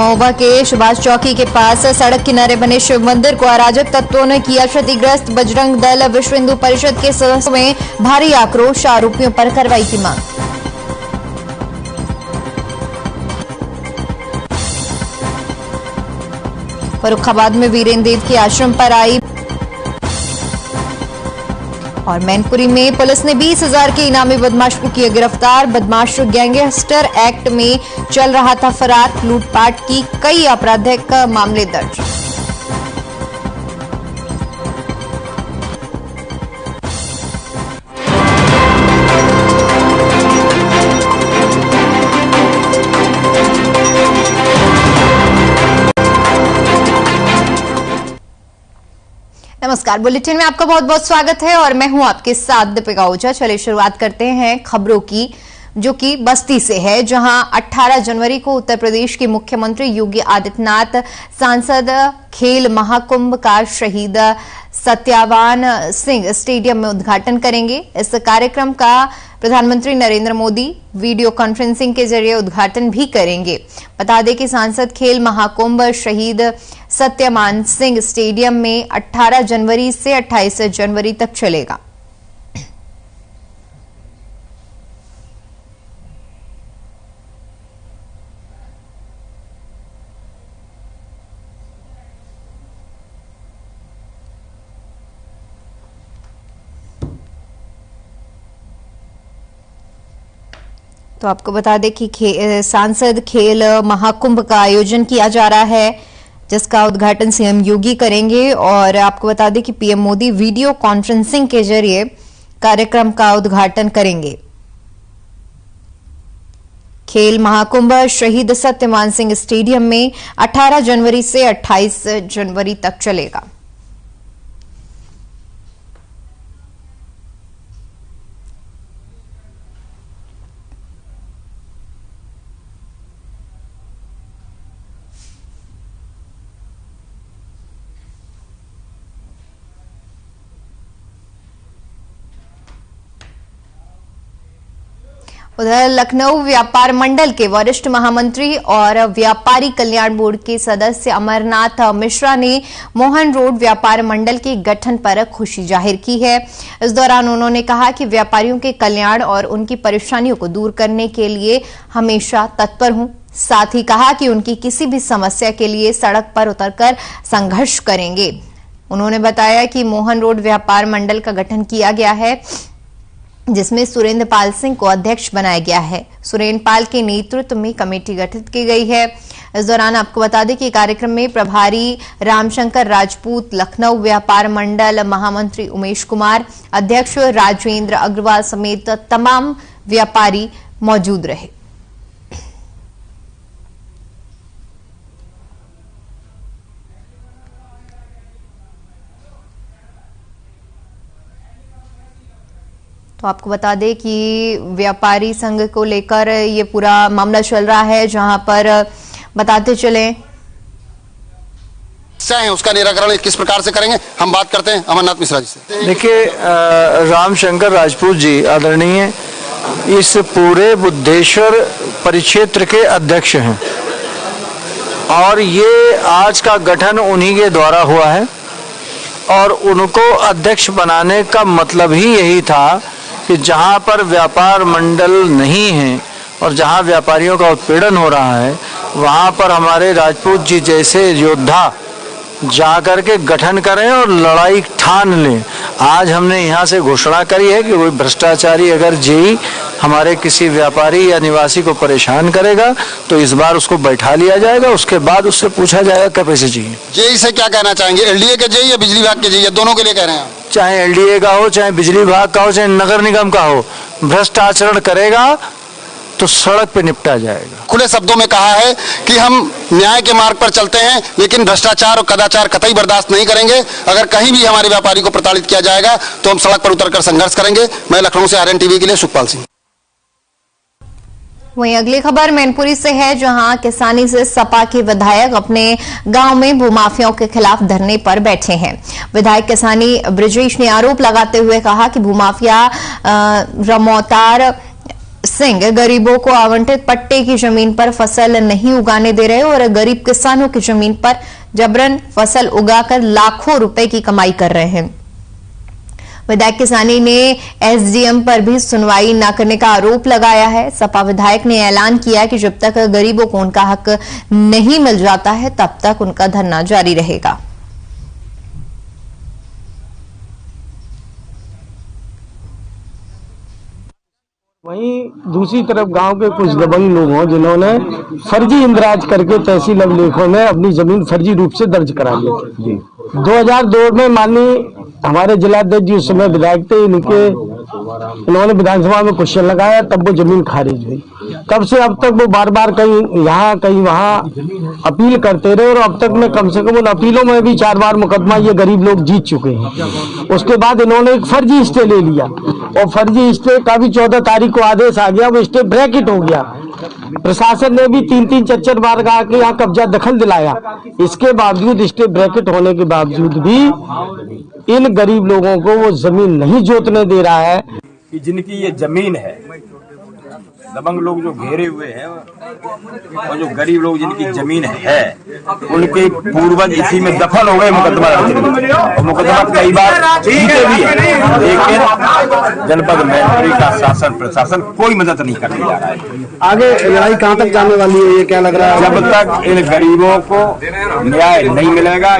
महोबा के सुभाष चौकी के पास सड़क किनारे बने शिव मंदिर को अराजक तत्वों ने किया क्षतिग्रस्त। बजरंग दल विश्व हिंदू परिषद के सदस्यों में भारी आक्रोश, आरोपियों पर कार्रवाई की मांग। फर्रुखाबाद में वीरेंद्र देव के आश्रम पर आई और मैनपुरी में पुलिस ने 20,000 के इनामी बदमाश को किया गिरफ्तार। बदमाश गैंगस्टर एक्ट में चल रहा था फरार। लूटपाट की कई आपराधिक मामले दर्ज। नमस्कार, बुलेटिन में आपका बहुत बहुत स्वागत है और मैं हूं आपके साथ दीपिका ओझा। चलिए शुरुआत करते हैं खबरों की, जो कि बस्ती से है, जहां 18 जनवरी को उत्तर प्रदेश के मुख्यमंत्री योगी आदित्यनाथ सांसद खेल महाकुंभ का शहीद सत्यवान सिंह स्टेडियम में उद्घाटन करेंगे। इस कार्यक्रम का प्रधानमंत्री नरेंद्र मोदी वीडियो कॉन्फ्रेंसिंग के जरिए उद्घाटन भी करेंगे। बता दें कि सांसद खेल महाकुंभ शहीद सत्यवान सिंह स्टेडियम में 18 जनवरी से 28 जनवरी तक चलेगा। तो आपको बता दें कि सांसद खेल महाकुंभ का आयोजन किया जा रहा है, जिसका उद्घाटन सीएम योगी करेंगे। और आपको बता दें कि पीएम मोदी वीडियो कॉन्फ्रेंसिंग के जरिए कार्यक्रम का उद्घाटन करेंगे। खेल महाकुंभ शहीद सत्यवान सिंह स्टेडियम में 18 जनवरी से 28 जनवरी तक चलेगा। उधर लखनऊ व्यापार मंडल के वरिष्ठ महामंत्री और व्यापारी कल्याण बोर्ड के सदस्य अमरनाथ मिश्रा ने मोहन रोड व्यापार मंडल के गठन पर खुशी जाहिर की है। इस दौरान उन्होंने कहा कि व्यापारियों के कल्याण और उनकी परेशानियों को दूर करने के लिए हमेशा तत्पर हूं। साथ ही कहा कि उनकी किसी भी समस्या के लिए सड़क पर उतरकर संघर्ष करेंगे। उन्होंने बताया कि मोहन रोड व्यापार मंडल का गठन किया गया है, जिसमें सुरेंद्र पाल सिंह को अध्यक्ष बनाया गया है। सुरेंद्र पाल के नेतृत्व में कमेटी गठित की गई है। इस दौरान आपको बता दें कि कार्यक्रम में प्रभारी रामशंकर राजपूत, लखनऊ व्यापार मंडल महामंत्री उमेश कुमार, अध्यक्ष राजेंद्र अग्रवाल समेत तमाम व्यापारी मौजूद रहे। तो आपको बता दें कि व्यापारी संघ को लेकर ये पूरा मामला चल रहा है, जहां पर बताते चले उसका निराकरण किस प्रकार से करेंगे। हम बात करते हैं अमरनाथ मिश्रा जी से। देखिए, रामशंकर राजपूत जी आदरणीय इस पूरे बुद्धेश्वर परिक्षेत्र के अध्यक्ष हैं और ये आज का गठन उन्हीं के द्वारा हुआ है और उनको अध्यक्ष बनाने का मतलब ही यही था कि जहाँ पर व्यापार मंडल नहीं है और जहाँ व्यापारियों का उत्पीड़न हो रहा है, वहाँ पर हमारे राजपूत जी जैसे योद्धा जाकर के गठन करें और लड़ाई ठान लें। आज हमने यहाँ से घोषणा करी है कि कोई भ्रष्टाचारी अगर जेई हमारे किसी व्यापारी या निवासी को परेशान करेगा तो इस बार उसको बैठा लिया जाएगा। उसके बाद उससे पूछा जाएगा क्या पैसे चाहिए। जेई से क्या कहना चाहेंगे? एलडीए के जेई या बिजली विभाग के जेई, दोनों के लिए कह रहे हैं? चाहे एलडीए का हो, चाहे बिजली विभाग का हो, चाहे नगर निगम का हो, भ्रष्ट आचरण करेगा तो सड़क पे निपटा जाएगा। खुले शब्दों में कहा है कि हम न्याय के मार्ग पर चलते हैं, लेकिन भ्रष्टाचार और कदाचार कतई बर्दाश्त नहीं करेंगे। अगर कहीं भी हमारे व्यापारी को प्रताड़ित किया जाएगा तो हम सड़क पर उतरकर संघर्ष करेंगे। मैं लखनऊ से आरएन टीवी के लिए सुखपाल सिंह। वहीं अगली खबर मैनपुरी से है, जहां किसानी से सपा के विधायक अपने गांव में भूमाफियाओं के खिलाफ धरने पर बैठे हैं। विधायक किसानी ब्रजेश ने आरोप लगाते हुए कहा कि भूमाफिया रमौतार सिंह गरीबों को आवंटित पट्टे की जमीन पर फसल नहीं उगाने दे रहे और गरीब किसानों की जमीन पर जबरन फसल उगाकर लाखों रुपए की कमाई कर रहे हैं। विधायक किसानी ने एसडीएम पर भी सुनवाई न करने का आरोप लगाया है। सपा विधायक ने ऐलान किया कि जब तक गरीबों को उनका हक नहीं मिल जाता है तब तक उनका धरना जारी रहेगा। वहीं दूसरी तरफ गांव के कुछ दबंग लोग हैं जिन्होंने फर्जी इंदराज करके तहसील अभिलेखों में अपनी जमीन फर्जी रूप से दर्ज करा ली थी। 2002 में माननीय हमारे जिलाध्यक्ष जी उस समय विधायक थे, इन्होंने विधानसभा में क्वेश्चन लगाया, तब वो जमीन खारिज हुई। तब से अब तक वो बार बार कहीं यहाँ कहीं वहाँ अपील करते रहे और अब तक में कम से कम उन अपीलों में भी 4 बार मुकदमा ये गरीब लोग जीत चुके हैं। उसके बाद इन्होंने एक फर्जी स्टे ले लिया और फर्जी स्टे का भी 14 तारीख को आदेश आ गया, वो स्टे ब्रैकेट हो गया। प्रशासन ने भी 3-3 4-4 बार कहा कि यहाँ कब्जा दखल दिलाया। इसके बावजूद स्टे ब्रैकेट होने के बावजूद भी इन गरीब लोगों को वो जमीन नहीं जोतने दे रहा है। कि जिनकी ये जमीन है, दबंग लोग जो घेरे हुए हैं और जो गरीब लोग जिनकी जमीन है, उनके पूर्वज इसी में दफन हो गए मुकदमा लड़ते और मुकदमा कई बार जीते भी है, लेकिन जनपद मंत्री का शासन प्रशासन कोई मदद नहीं करने जा रहा है। आगे लड़ाई कहाँ तक जाने वाली है, ये क्या लग रहा है? जब तक इन गरीबों को न्याय नहीं मिलेगा।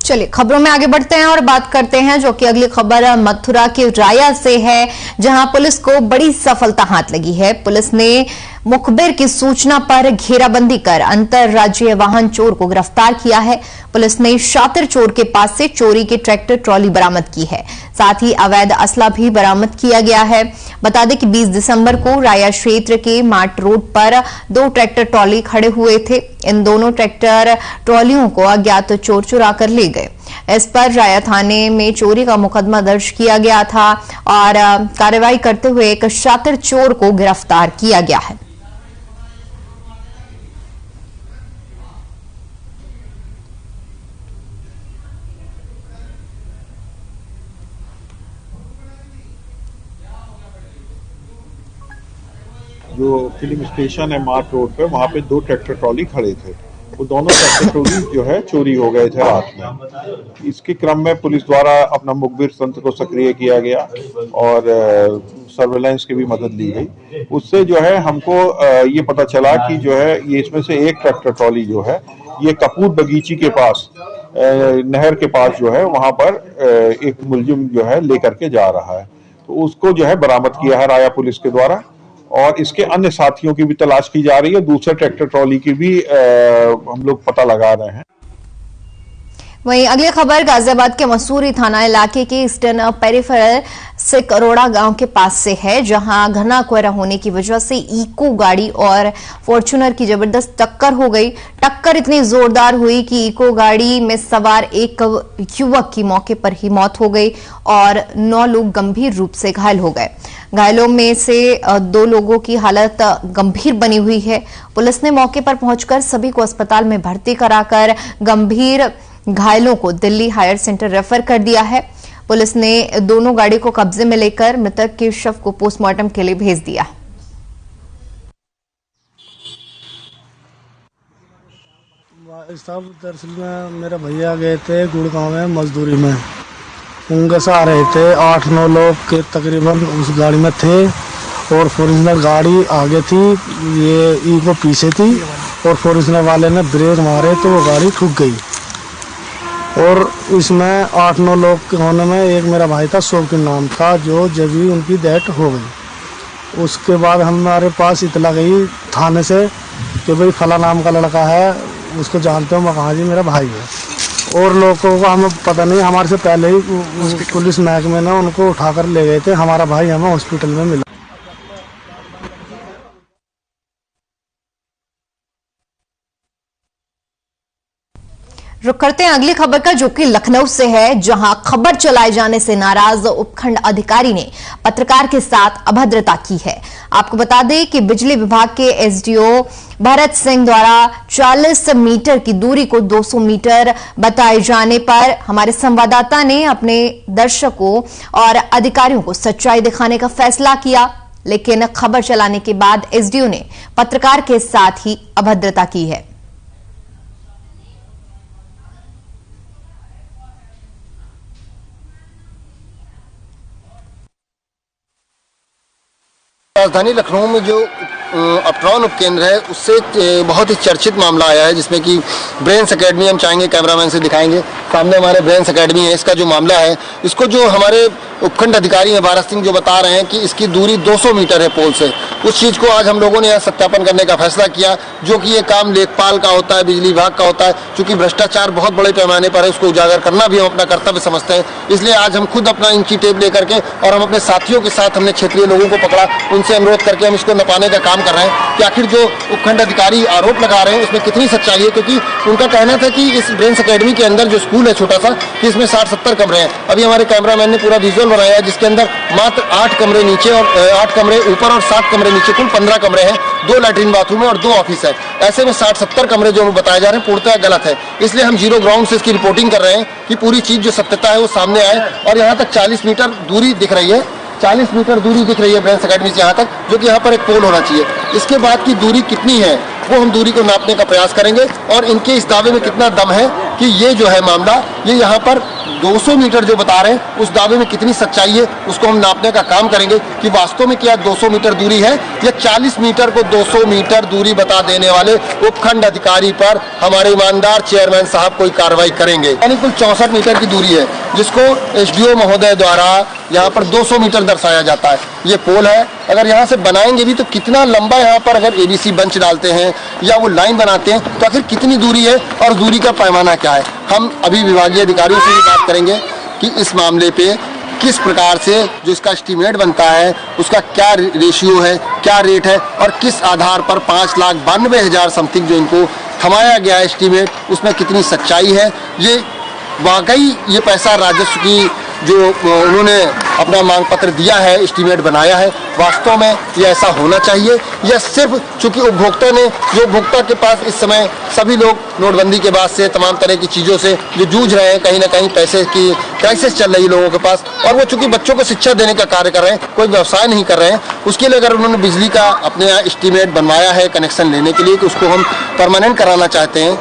चलिए खबरों में आगे बढ़ते हैं और बात करते हैं जो कि अगली खबर मथुरा के राया से है, जहां पुलिस को बड़ी सफलता हाथ लगी है। पुलिस ने मुखबिर की सूचना पर घेराबंदी कर अंतरराज्यीय वाहन चोर को गिरफ्तार किया है। पुलिस ने शातिर चोर के पास से चोरी की ट्रैक्टर ट्रॉली बरामद की है, साथ ही अवैध असला भी बरामद किया गया है। बता दें कि 20 दिसंबर को राया क्षेत्र के माट रोड पर 2 ट्रैक्टर ट्रॉली खड़े हुए थे। इन दोनों ट्रैक्टर ट्रॉलियों को अज्ञात चोर चुरा कर ले गए। इस पर राया थाने में चोरी का मुकदमा दर्ज किया गया था और कार्रवाई करते हुए एक शातिर चोर को गिरफ्तार किया गया है। जो फिल्म स्टेशन है मार्ट रोड पे, वहाँ पे 2 ट्रैक्टर ट्रॉली खड़े थे। वो दोनों ट्रैक्टर ट्रॉली जो है चोरी हो गए थे रात में। इसके क्रम में पुलिस द्वारा अपना मुखबिर तंत्र को सक्रिय किया गया और सर्वेलेंस की भी मदद ली गई। उससे जो है हमको ये पता चला कि जो है ये इसमें से एक ट्रैक्टर ट्रॉली जो है ये कपूर बगीची के पास नहर के पास जो है वहाँ पर एक मुलजिम जो है लेकर के जा रहा है, तो उसको जो है बरामद किया है राया पुलिस के द्वारा और इसके अन्य साथियों की भी तलाश की जा रही है। दूसरे ट्रैक्टर ट्रॉली की भी हम लोग पता लगा रहे हैं। वहीं अगली खबर गाजियाबाद के मसूरी थाना इलाके के ईस्टर्न पेरिफेरल से करोड़ा गांव के पास से है, जहां घना कोहरा होने की वजह से इको गाड़ी और फॉर्च्यूनर की जबरदस्त टक्कर हो गई। टक्कर इतनी जोरदार हुई कि इको गाड़ी में सवार एक युवक की मौके पर ही मौत हो गई और 9 लोग गंभीर रूप से घायल हो गए। घायलों में से 2 लोगों की हालत गंभीर बनी हुई है। पुलिस ने मौके पर पहुंचकर सभी को अस्पताल में भर्ती कराकर गंभीर घायलों को दिल्ली हायर सेंटर रेफर कर दिया है। पुलिस ने दोनों गाड़ी को कब्जे में लेकर मृतक के शव को पोस्टमार्टम के लिए भेज दिया। साहब दरअसल में मेरे भैया गए थे गुड़गांव में मजदूरी में, उनके से आ रहे थे 8-9 लोग के तकरीबन उस गाड़ी में थे और फॉर्च्यूनर गाड़ी आगे थी, ये इको पीछे थी और फॉर्च्यूनर वाले ने ब्रेक मारे तो वो गाड़ी ठुक गई और इसमें 8-9 लोग होने में एक मेरा भाई था, शौकीन नाम था, जो जब भी उनकी डेथ हो गई। उसके बाद हमारे पास इतला गई थाने से कि भाई फला नाम का लड़का है, उसको जानते हो? मैं कहा जी मेरा भाई है। और लोगों को हमें पता नहीं, हमारे से पहले ही पुलिस महकमे ने उनको उठाकर ले गए थे। हमारा भाई हमें हॉस्पिटल में मिला। रुक करते हैं अगली खबर का, जो कि लखनऊ से है, जहां खबर चलाए जाने से नाराज उपखंड अधिकारी ने पत्रकार के साथ अभद्रता की है। आपको बता दें कि बिजली विभाग के एसडीओ भरत सिंह द्वारा 40 मीटर की दूरी को 200 मीटर बताए जाने पर हमारे संवाददाता ने अपने दर्शकों और अधिकारियों को सच्चाई दिखाने का फैसला किया। लेकिन खबर चलाने के बाद एसडीओ ने पत्रकार के साथ ही अभद्रता की है। राजधानी लखनऊ में जो अपट्रॉन उपकेंद्र है उससे बहुत ही चर्चित मामला आया है, जिसमें कि ब्रेन्स एकेडमी, हम चाहेंगे कैमरामैन से दिखाएंगे, सामने हमारे ब्रेन्स एकेडमी है। इसका जो मामला है, इसको जो हमारे उपखंड अधिकारी हैं भारत सिंह जो बता रहे हैं कि इसकी दूरी 200 मीटर है पोल से। उस चीज़ को आज हम लोगों ने यहाँ सत्यापन करने का फैसला किया, जो कि ये काम लेखपाल का होता है, बिजली विभाग का होता है। चूंकि भ्रष्टाचार बहुत बड़े पैमाने पर है, उसको उजागर करना भी हम अपना कर्तव्य समझते हैं। इसलिए आज हम खुद अपना इंची टेप लेकर के और हम अपने साथियों के साथ हमने क्षेत्रीय लोगों को पकड़ा, उनसे अनुरोध करके हम इसको नपाने का काम कर रहे हैं कि आखिर जो उपखंड अधिकारी आरोप लगा रहे हैं उसमें कितनी सच्चाई है। क्योंकि उनका कहना था कि इस ब्रेन्स एकेडमी के अंदर जो स्कूल है छोटा सा, कि इसमें 60-70 कमरे हैं। अभी हमारे कैमरामैन ने पूरा विजुअल बनाया है, जिसके अंदर मात्र 8 कमरे नीचे और 8 कमरे ऊपर और 7 कमरे नीचे, कुल 15 कमरे हैं। 2 लैट्रिन बाथरूम है और 2 ऑफिस है। ऐसे में 60-70 कमरे जो बताए जा रहे हैं पूर्णतः गलत है। इसलिए हम जीरो ग्राउंड से इसकी रिपोर्टिंग कर रहे हैं कि पूरी चीज जो सत्यता है वो सामने आए। और यहाँ तक 40 मीटर दूरी दिख रही है, 40 मीटर दूरी दिख रही है ब्रेन्स एकेडमी से यहाँ तक, जो कि यहाँ पर एक पोल होना चाहिए। इसके बाद की दूरी कितनी है वो हम दूरी को नापने का प्रयास करेंगे, और इनके इस दावे में कितना दम है कि ये जो है मामला, ये यहाँ पर 200 मीटर जो बता रहे हैं उस दावे में कितनी सच्चाई है, उसको हम नापने का काम करेंगे कि वास्तव में क्या 200 मीटर दूरी है या 40 मीटर को 200 मीटर दूरी बता देने वाले उपखंड अधिकारी पर हमारे ईमानदार चेयरमैन साहब कोई कार्रवाई करेंगे। यानी कुल 64 मीटर की दूरी है, जिसको एसडीओ महोदय द्वारा यहाँ पर 200 मीटर दर्शाया जाता है। ये पोल है, अगर यहाँ से बनाएंगे भी तो कितना लंबा, यहाँ पर अगर एबीसी बंच डालते हैं या वो लाइन बनाते हैं तो आखिर कितनी दूरी है और दूरी का पैमाना क्या है। हम अभी विभागीय अधिकारियों से भी बात करेंगे कि इस मामले पे किस प्रकार से जो इसका एस्टीमेट बनता है उसका क्या रेशियो है, क्या रेट है, और किस आधार पर 5,92,000 समथिंग जो इनको थमाया गया एस्टीमेट, उसमें कितनी सच्चाई है। ये वाकई ये पैसा राजस्व की जो उन्होंने अपना मांग पत्र दिया है, एस्टीमेट बनाया है, वास्तव में ये ऐसा होना चाहिए या सिर्फ चूंकि उपभोक्ता ने, जो उपभोक्ता के पास इस समय सभी लोग नोटबंदी के बाद से तमाम तरह की चीज़ों से जो जूझ रहे हैं, कहीं ना कहीं पैसे की क्राइसिस चल रही है लोगों के पास, और वो चूंकि बच्चों को शिक्षा देने का कार्य कर रहे हैं, कोई व्यवसाय नहीं कर रहे हैं, उसके लिए अगर उन्होंने बिजली का अपने यहाँ एस्टीमेट बनवाया है कनेक्शन लेने के लिए कि उसको हम परमानेंट कराना चाहते हैं,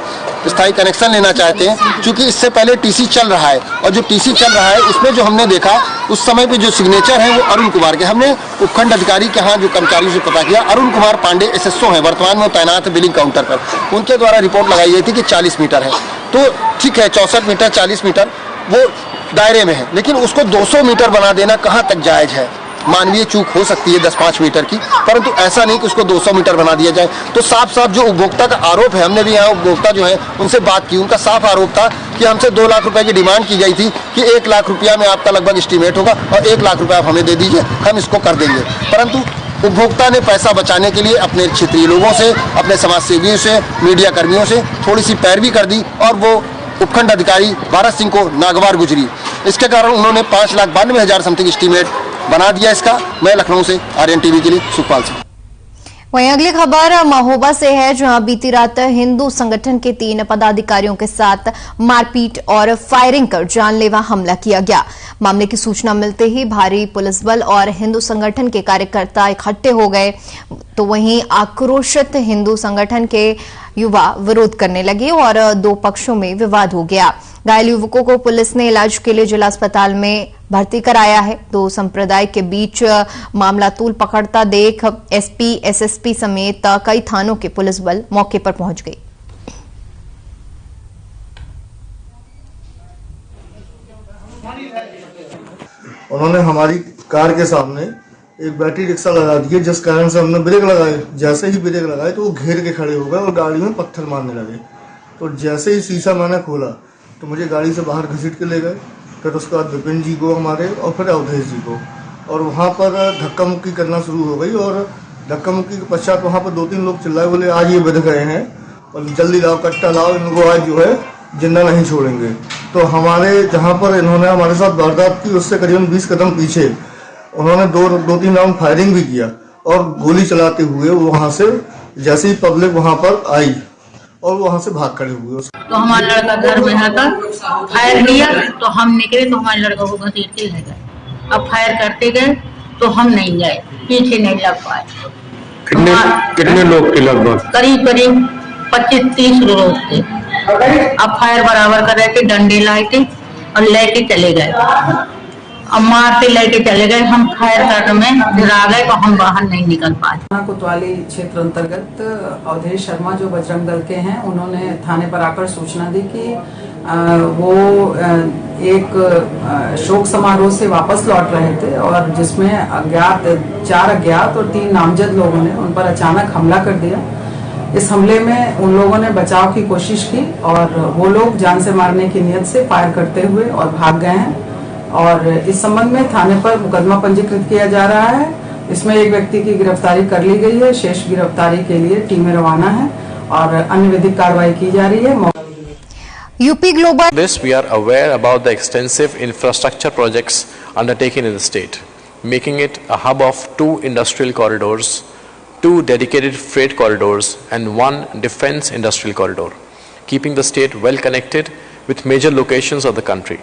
स्थायी कनेक्शन लेना चाहते हैं, क्योंकि इससे पहले टीसी चल रहा है, और जो टीसी चल रहा है इसमें जो हमने देखा उस समय पे जो सिग्नेचर है वो अरुण कुमार के, हमने उपखंड अधिकारी के यहाँ जो कर्मचारियों से पता किया, अरुण कुमार पांडे एसएसओ हैं, वर्तमान में तैनात है बिलिंग काउंटर पर, उनके द्वारा रिपोर्ट लगाई गई थी कि 40 मीटर है। तो ठीक है, 64 मीटर 40 मीटर वो दायरे में है, लेकिन उसको 200 मीटर बना देना कहाँ तक जायज है। मानवीय चूक हो सकती है 10-5 मीटर की, परंतु ऐसा नहीं कि उसको 200 मीटर बना दिया जाए। तो साफ साफ जो उपभोक्ता का आरोप है, हमने भी यहाँ उपभोक्ता जो है उनसे बात की, उनका साफ आरोप था कि हमसे 2 लाख रुपए की डिमांड की गई थी कि 1 लाख रुपया में आपका लगभग एस्टीमेट होगा और 1 लाख रुपया आप हमें दे दीजिए, हम इसको कर देंगे। परंतु उपभोक्ता ने पैसा बचाने के लिए अपने क्षेत्रीय लोगों से, अपने समाज सेवियों से, मीडिया कर्मियों से थोड़ी सी पैरवी कर दी, और वो उपखंड अधिकारी भारत सिंह को नागवार गुजरी। इसके कारण उन्होंने 5,92,000 समथिंग एस्टीमेट बना दिया इसका। मैं लखनऊ से आर्यन टीवी के लिए सुखपाल सिंह। वहीं अगली खबर महोबा से है, जहां बीती रात हिंदू संगठन के 3 पदाधिकारियों के साथ मारपीट और फायरिंग कर जानलेवा हमला किया गया। मामले की सूचना मिलते ही भारी पुलिस बल और हिंदू संगठन के कार्यकर्ता इकट्ठे हो गए, तो वहीं आक्रोशित हिंदू संगठन के युवा विरोध करने लगे और 2 पक्षों में विवाद हो गया। घायल युवकों को पुलिस ने इलाज के लिए जिला अस्पताल में भर्ती कराया है। 2 संप्रदाय के बीच मामला तूल पकड़ता देख एसपी, एसएसपी समेत कई थानों के पुलिस बल मौके पर पहुंच गई। उन्होंने हमारी कार के सामने एक बैटरी रिक्शा लगा दी, जिस कारण से हमने ब्रेक लगाए। जैसे ही ब्रेक लगाए तो वो घेर के खड़े हो गए और गाड़ी में पत्थर मारने लगे। तो जैसे ही शीशा मैंने खोला तो मुझे गाड़ी से बाहर घसीट के ले गए। फिर उसके बाद विपिन जी को हमारे और फिर अवधेश जी को, और वहाँ पर धक्का मुक्की करना शुरू हो गई। और धक्का मुक्की के पश्चात वहाँ पर 2-3 लोग चिल्लाए, बोले आज ये बध गए हैं और जल्दी लाओ, कट्टा लाओ, इनको आज जो है जिंदा नहीं छोड़ेंगे। तो हमारे जहाँ पर इन्होंने हमारे साथ वारदात की उससे करीबन 20 कदम पीछे उन्होंने 2-3 राउंड फायरिंग भी किया और गोली चलाते हुए वहाँ से, जैसे ही पब्लिक वहाँ पर आई और वहाँ से भाग खड़े हुए। तो हमारा लड़का घर में था, फायर किया तो हम निकले तो हमारे लड़का को घसीट के ले गए। अब फायर करते गए तो हम नहीं गए, पीछे नहीं लग पाए। कितने लोग थे लगभग? करीब 25-30 लोग थे। अब फायर बराबर कर रहे थे, डंडे लाए थे और लेके चले गए। अब मारते लेके चले गए। हम फायर करने में गिरा गए तो हम बाहर नहीं निकल पाए। कोतवाली क्षेत्र अंतर्गत अवधेश शर्मा जो बजरंग दल के हैं, उन्होंने थाने पर आकर सूचना दी कि वो एक शोक समारोह से वापस लौट रहे थे और जिसमें 4 अज्ञात और 3 नामजद लोगों ने उन पर अचानक हमला कर दिया। इस हमले में उन लोगों ने बचाव की कोशिश की और वो लोग जान से मारने की नियत से फायर करते हुए और भाग गए हैं और इस संबंध में थाने पर मुकदमा पंजीकृत किया जा रहा है। इसमें एक व्यक्ति की गिरफ्तारी कर ली गई है। शेष गिरफ्तारी के लिए टीमें रवाना है और अन्य विधिक कार्रवाई की जा रही है। UP global This we are aware about the extensive infrastructure projects undertaken in the state, making it a hub of 2 industrial corridors, 2 dedicated freight corridors and 1 defense industrial corridor, keeping the state well connected with major locations of the country.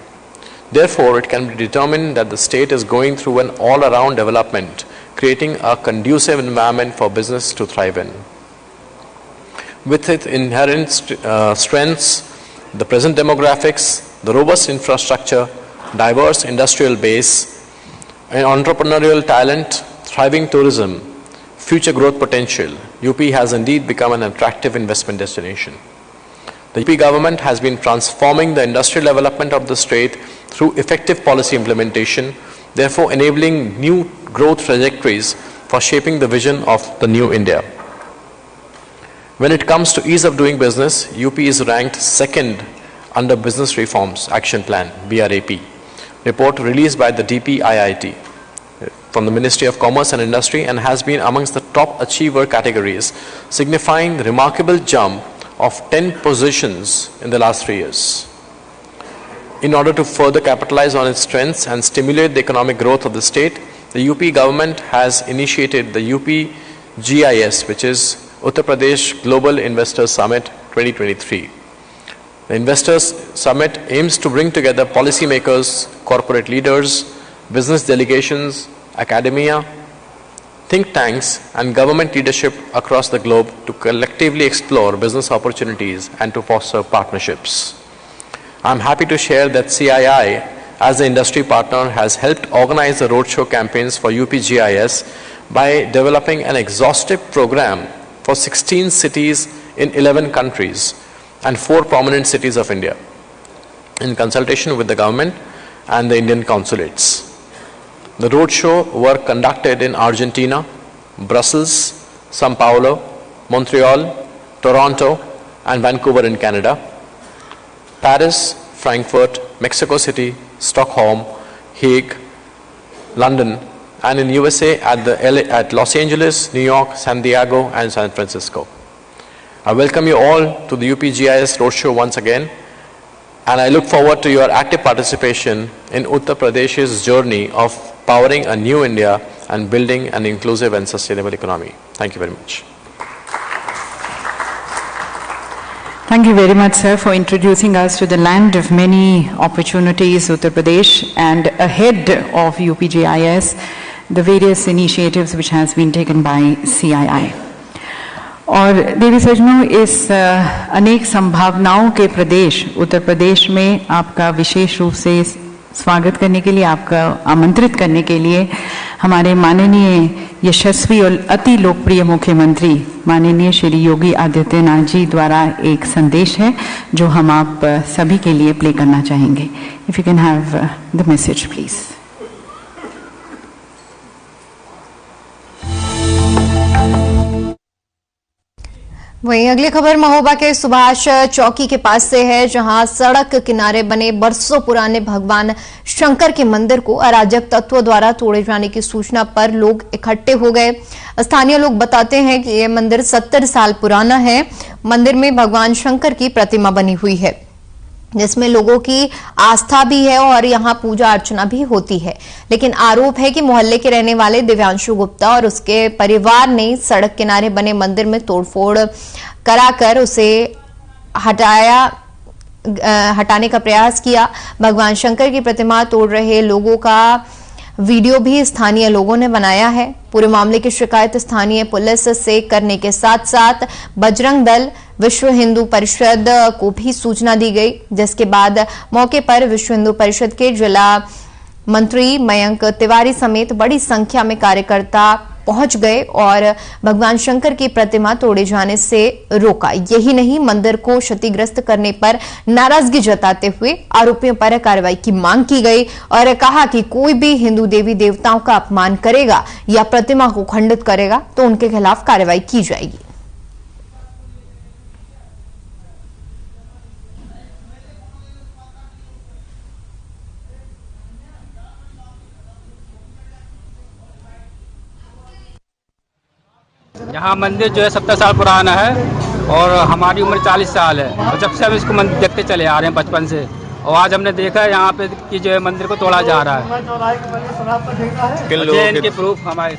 Therefore, it can be determined that the state is going through an all-around development, creating a conducive environment for business to thrive in. With its inherent strengths, the present demographics, the robust infrastructure, diverse industrial base, and entrepreneurial talent, thriving tourism, future growth potential, UP has indeed become an attractive investment destination. The UP government has been transforming the industrial development of the state through effective policy implementation, therefore enabling new growth trajectories for shaping the vision of the new India. When it comes to ease of doing business, UP is ranked 2nd under Business Reforms Action Plan, BRAP, report released by the DPIIT from the Ministry of Commerce and Industry and has been amongst the top achiever categories, signifying the remarkable jump of 10 positions in the last 3 years. In order to further capitalize on its strengths and stimulate the economic growth of the state, the UP government has initiated the UP GIS, which is Uttar Pradesh Global Investors Summit 2023. The Investors Summit aims to bring together policymakers, corporate leaders, business delegations, academia, think tanks and government leadership across the globe to collectively explore business opportunities and to foster partnerships. I'm happy to share that CII as the industry partner has helped organize the roadshow campaigns for UPGIS by developing an exhaustive program for 16 cities in 11 countries and 4 prominent cities of India in consultation with the government and the Indian consulates. The roadshow were conducted in Argentina, Brussels, Sao Paulo, Montreal, Toronto, and Vancouver in Canada, Paris, Frankfurt, Mexico City, Stockholm, Hague, London, and in USA at Los Angeles, New York, San Diego, and San Francisco. I welcome you all to the UPGIS Roadshow once again, and I look forward to your active participation in Uttar Pradesh's journey of powering a new India and building an inclusive and sustainable economy. Thank you very much. Thank you very much, sir, for introducing us to the land of many opportunities, Uttar Pradesh, and ahead of UPGIS, the various initiatives which has been taken by CII. और देवी सज्जनों, इस अनेक संभावनाओं के प्रदेश उत्तर प्रदेश में आपका विशेष रूप से स्वागत करने के लिए, आपका आमंत्रित करने के लिए हमारे माननीय यशस्वी और अति लोकप्रिय मुख्यमंत्री माननीय श्री योगी आदित्यनाथ जी द्वारा एक संदेश है जो हम आप सभी के लिए प्ले करना चाहेंगे. If you can have the message please. वहीं अगली खबर महोबा के सुभाष चौकी के पास से है, जहां सड़क किनारे बने बरसों पुराने भगवान शंकर के मंदिर को अराजक तत्वों द्वारा तोड़े जाने की सूचना पर लोग इकट्ठे हो गए. स्थानीय लोग बताते हैं कि यह मंदिर 70 साल पुराना है. मंदिर में भगवान शंकर की प्रतिमा बनी हुई है जिसमें लोगों की आस्था भी है और यहां पूजा अर्चना भी होती है. लेकिन आरोप है कि मोहल्ले के रहने वाले दिव्यांशु गुप्ता और उसके परिवार ने सड़क किनारे बने मंदिर में तोड़फोड़ कराकर उसे हटाने का प्रयास किया. भगवान शंकर की प्रतिमा तोड़ रहे लोगों का वीडियो भी स्थानीय लोगों ने बनाया है। पूरे मामले की शिकायत स्थानीय पुलिस से करने के साथ साथ बजरंग दल, विश्व हिंदू परिषद को भी सूचना दी गई, जिसके बाद मौके पर विश्व हिंदू परिषद के जिला मंत्री मयंक तिवारी समेत बड़ी संख्या में कार्यकर्ता पहुंच गए और भगवान शंकर की प्रतिमा तोड़े जाने से रोका। यही नहीं, मंदिर को क्षतिग्रस्त करने पर नाराजगी जताते हुए आरोपियों पर कार्रवाई की मांग की गई और कहा कि कोई भी हिंदू देवी देवताओं का अपमान करेगा या प्रतिमा को खंडित करेगा तो उनके खिलाफ कार्रवाई की जाएगी। यहाँ मंदिर जो है 70 साल पुराना है और हमारी उम्र 40 साल है और जब से हम इसको मंदिर देखते चले आ रहे हैं बचपन से, और आज हमने देखा है यहाँ पे कि जो है मंदिर को तोड़ा जा रहा है। इनके प्रूफ हमारे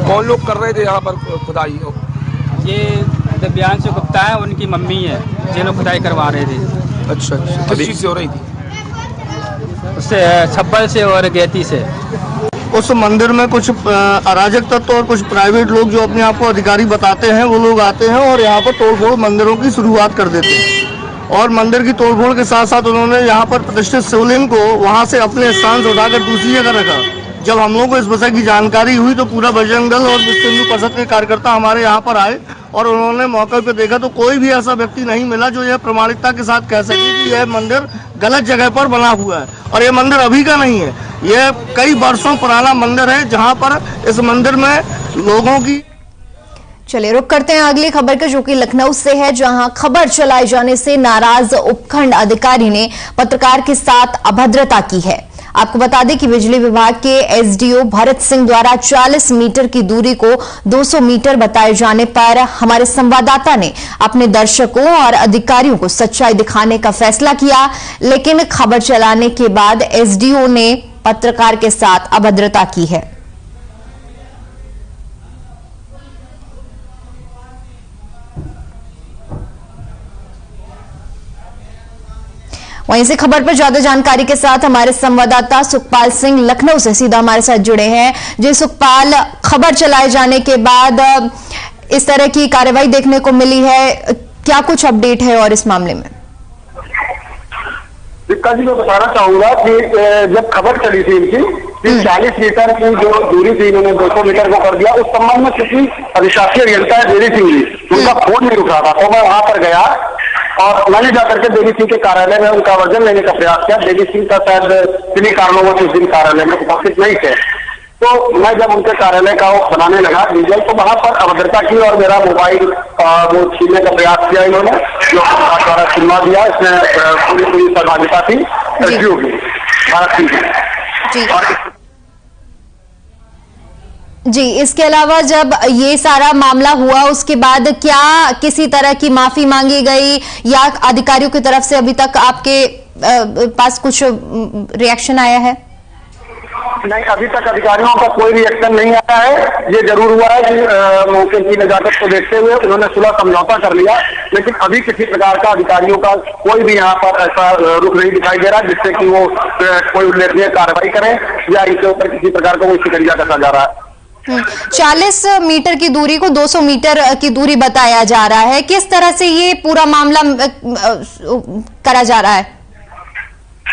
कौन लोग कर रहे थे यहाँ पर खुदाई? ये दिव्यांशु गुप्ता है, उनकी मम्मी है जिन्होंने खुदाई करवा रहे थे। अच्छा, किस चीज़ से हो रही थी? उससे छप्पल से और गैती से। उस मंदिर में कुछ अराजक तत्व और कुछ प्राइवेट लोग जो अपने आप को अधिकारी बताते हैं, वो लोग आते हैं और यहाँ पर तोड़फोड़ मंदिरों की शुरुआत कर देते हैं। और मंदिर की तोड़फोड़ के साथ साथ उन्होंने यहाँ पर प्रतिष्ठित शिवलिंग को वहाँ से अपने स्थान से उठाकर दूसरी जगह रखा। जब हम लोगों को इस विषय की जानकारी हुई तो पूरा बजरंग दल और विश्व हिंदू परिषद के कार्यकर्ता हमारे यहाँ पर आए और उन्होंने मौके पर देखा तो कोई भी ऐसा व्यक्ति नहीं मिला जो यह प्रमाणिकता के साथ कह सके कि यह मंदिर गलत जगह पर बना हुआ है। और यह मंदिर अभी का नहीं है, यह कई वर्षों पुराना मंदिर है जहाँ पर इस मंदिर में लोगों की। चलिए रुक करते हैं अगली खबर का, जो कि लखनऊ से है, जहां खबर चलाए जाने से नाराज उपखंड अधिकारी ने पत्रकार के साथ अभद्रता की है। आपको बता दें कि बिजली विभाग के एसडीओ भरत सिंह द्वारा 40 मीटर की दूरी को 200 मीटर बताए जाने पर हमारे संवाददाता ने अपने दर्शकों और अधिकारियों को सच्चाई दिखाने का फैसला किया, लेकिन खबर चलाने के बाद एसडीओ ने पत्रकार के साथ अभद्रता की है। वहीं से खबर पर ज्यादा जानकारी के साथ हमारे संवाददाता सुखपाल सिंह लखनऊ से सीधा हमारे साथ जुड़े हैं। जी सुखपाल, खबर चलाए जाने के बाद इस तरह की कार्रवाई देखने को मिली है, क्या कुछ अपडेट है और इस मामले में? दिक्कत जी मैं बताना चाहूंगा कि जब खबर चली थी इनकी कि 40 मीटर की जो दूरी थी इन्होंने 200 मीटर को कर दिया, उस संबंध में किसी अधिशासी अभियंता है देवी सिंह जी, उनका फोन नहीं उठा था, तो मैं वहां पर गया और मैंने जाकर के देवी सिंह के कार्यालय में उनका वर्जन लेने का प्रयास किया। देवी सिंह का शायद किन्हीं कारणों में उस दिन कार्यालय में उपस्थित नहीं थे, तो मैं जब उनके कार्यालय का बनाने लगा डीजल, तो वहां पर अभद्रता की और मेरा मोबाइल वो छीनने का प्रयास किया इन्होंने, जो द्वारा छीनवा दिया। इसमें पूरी सहभागिता थी एसडीओ की, भारत सिंह की। जी, इसके अलावा जब ये सारा मामला हुआ उसके बाद क्या किसी तरह की माफी मांगी गई या अधिकारियों की तरफ से अभी तक आपके पास कुछ रिएक्शन आया है? नहीं, अभी तक अधिकारियों का कोई रिएक्शन नहीं आया है। ये जरूर हुआ है कि मौके की नजाकत को देखते हुए उन्होंने सुलह समझौता कर लिया, लेकिन अभी किसी प्रकार का अधिकारियों का कोई भी यहाँ पर ऐसा रुख नहीं दिखाई दे रहा जिससे कि वो कोई उल्लेखनीय कार्रवाई करें या इनके ऊपर किसी प्रकार का कोई शिकंजा कसा जा रहा है। 40 मीटर की दूरी को 200 मीटर की दूरी बताया जा रहा है, किस तरह से ये पूरा मामला करा जा रहा है?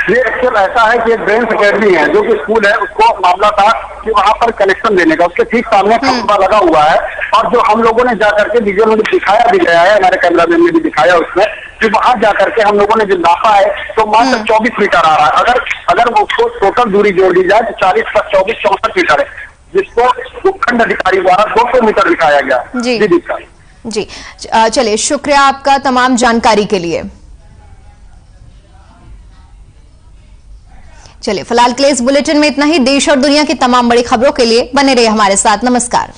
ये एक्चुअल ऐसा है कि एक ब्रेन्स अकेडमी है जो कि स्कूल है, उसको मामला था कि वहां पर कनेक्शन देने का, उसके ठीक सामने खंभा लगा हुआ है और जो हम लोगों ने जाकर के वीडियो में दिखाया भी गया है, हमारे कैमरामैन ने भी दिखाया उसमें कि वहां जाकर के हम लोगों ने जो नापा है तो मात्र 24 मीटर आ रहा है। अगर उसको टोटल दूरी जोड़ दी जाए तो 40 + 24 64 मीटर है, जिसको उपखंड अधिकारी द्वारा 200 मीटर दिखाया गया। जी, चलिए शुक्रिया आपका तमाम जानकारी के लिए। चलिए फिलहाल के लिए इस बुलेटिन में इतना ही। देश और दुनिया की तमाम बड़ी खबरों के लिए बने रहिए हमारे साथ। नमस्कार।